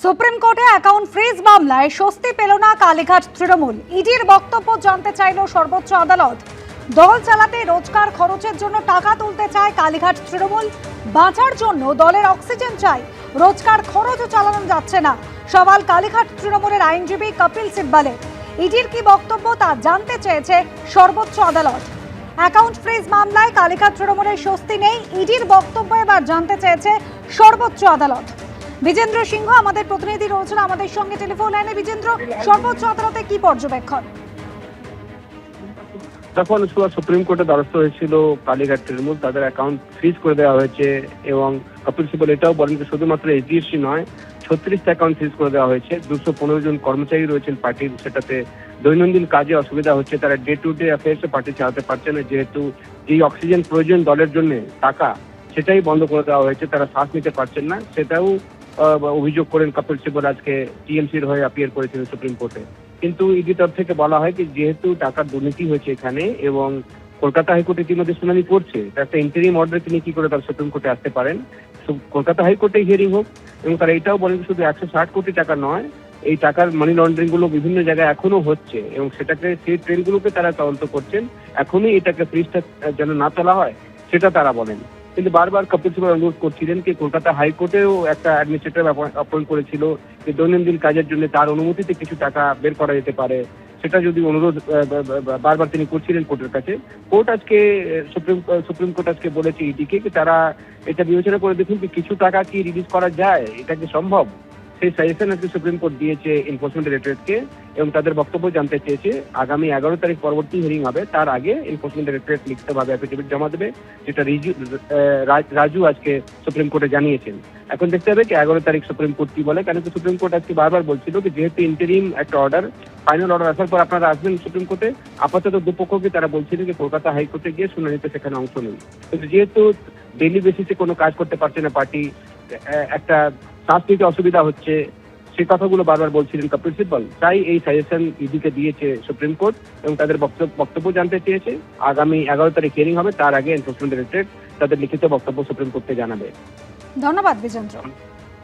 Supreme কোর্টে account freeze মামলায় স্বস্তি পেল না কালীঘাট তৃণমূল। ইডির বক্তব্য জানতে চাইল সর্বোচ্চ আদালত। দল চালাতে রোজগার খরচের জন্য টাকা তুলতে চায় কালীঘাট তৃণমূল। বাঁচার জন্য দলের অক্সিজেন চাই, রোজগার খরচও চালানো যাচ্ছে না। সওয়াল কালীঘাট তৃণমূলের আইনজীবী কপিল সিব্বালের। ইডির কি বক্তব্য তা জানতে চেয়েছে সর্বোচ্চ আদালত। অ্যাকাউন্ট ফ্রিজ মামলায় কালীঘাট তৃণমূলের স্বস্তি নেই, ইডির বক্তব্য এবার জানতে চেয়েছে সর্বোচ্চ আদালত। বিজেন্দ্র সিংহ আমাদের প্রতিনিধি রয়েছেন আমাদের সঙ্গে টেলিফোন লাইনে। বিজেন্দ্র, সর্বোচ্চ আদালতে কি পর্যবেক্ষণ? যখন সুপ্রিম কোর্টে দ্বারস্থ হয়েছিল কালীঘাট তৃণমূল, তাদের অ্যাকাউন্ট ফ্রিজ করে দেওয়া হয়েছে এবং কপিল সিব্বল এটাও বলেন যে শুধুমাত্র এইচডিএফসি নয়, 36টা অ্যাকাউন্ট ফ্রিজ করে দেওয়া হয়েছে। 215 জন কর্মচারী রয়েছেন পার্টির, সেটাতে দৈনন্দিন কাজে অসুবিধা হচ্ছে, তারা ডে টু ডে অ্যাফেয়ার্সে পার্টি চালাতে পারছে না, যেহেতু যেই অক্সিজেন প্রয়োজন দলের জন্য টাকা, সেটাই বন্ধ করে দেওয়া হয়েছে, তারা শ্বাস নিতে পারছেন না। সেটাও অভিযোগ করেন কপিল সিব্বল, আজকে টিএমসির হয়ে অ্যাপিয়ার করেছিলেন সুপ্রিম কোর্টে। কিন্তু ইডি তরফ থেকে বলা হয় যে যেহেতু টাকার দুর্নীতি হয়েছে এখানে এবং কলকাতা হাইকোর্টে ইতিমধ্যে শুনানি করছে, একটা ইন্টারিম অর্ডার তিনি কি করে তারা সুপ্রিম কোর্টে আসতে পারেন, কলকাতা হাইকোর্টে হিয়ারিং হোক। এবং তারা এটাও বলেন শুধু 160 কোটি টাকা নয়, এই টাকার মানি লন্ডারিং গুলো বিভিন্ন জায়গায় এখনো হচ্ছে এবং সেটাকে সেই ট্রেনগুলোকে তারা তদন্ত করছেন। এখনই এটাকে ফ্রিজটা যেন না তোলা হয় সেটা তারা বলেন। কিন্তু বারবার কপিল সিব্বল অনুরোধ করছিলেন কি কলকাতা হাইকোর্টেও একটা অ্যাডমিনিস্ট্রেটর অ্যাপয়েন্ট করেছিল যে দৈনন্দিন কাজের জন্য তার অনুমতিতে কিছু টাকা বের করা যেতে পারে, সেটা যদি অনুরোধ বারবার তিনি করছিলেন কোর্টের কাছে। কোর্ট আজকে সুপ্রিম কোর্ট আজকে বলেছে ইডিকে কি তারা এটা বিবেচনা করে দেখুন যে কিছু টাকা কি রিলিজ করা যায়, এটা কি সম্ভব। সেই সাজেশন আজকে সুপ্রিম কোর্ট দিয়েছে এনফোর্সমেন্ট ডাইরেক্টরেটকে এবং তাদের বক্তব্য জানতে চেয়েছে। আগামী 11 তারিখ পরবর্তী হিয়ারিং হবে, তার আগে এনফোর্সমেন্ট ডাইরেক্টরেট লিখিতভাবে অ্যাফিডেভিট জমা দেবে, যেটা রাজু আজকে সুপ্রিম কোর্টে জানিয়েছেন। এখন দেখতে হবে কি 11 তারিখ সুপ্রিম কোর্ট কি বলে, কেন কি সুপ্রিম কোর্ট আজকে বারবার বলছিল যে যেহেতু ইন্টারিম একটা অর্ডার, ফাইনাল অর্ডার আসার পর আপনারা আসবেন সুপ্রিম কোর্টে। আপাতত দুপক্ষকে তারা বলছিলেন যে কলকাতা হাইকোর্টে গিয়ে শুনানিতে সেখানে অংশ নেই। কিন্তু যেহেতু ডেইলি বেসিসে কোনো কাজ করতে পারছে না পার্টি, একটা শ্বাস নিতে অসুবিধা হচ্ছে, সেই কথাগুলো বারবার বলছিলেন কপিল সিব্বল। তাই এই সাজেশন ইডিকে দিয়েছে সুপ্রিম কোর্ট এবং তাদের বক্তব্য জানতে চেয়েছে। আগামী 11 তারিখ হিয়ারিং হবে, তার আগে এনফোর্সমেন্ট ডাইরেক্টরেট তাদের লিখিত বক্তব্য সুপ্রিম কোর্টকে জানাবে। ধন্যবাদ বিজেন্দ্র।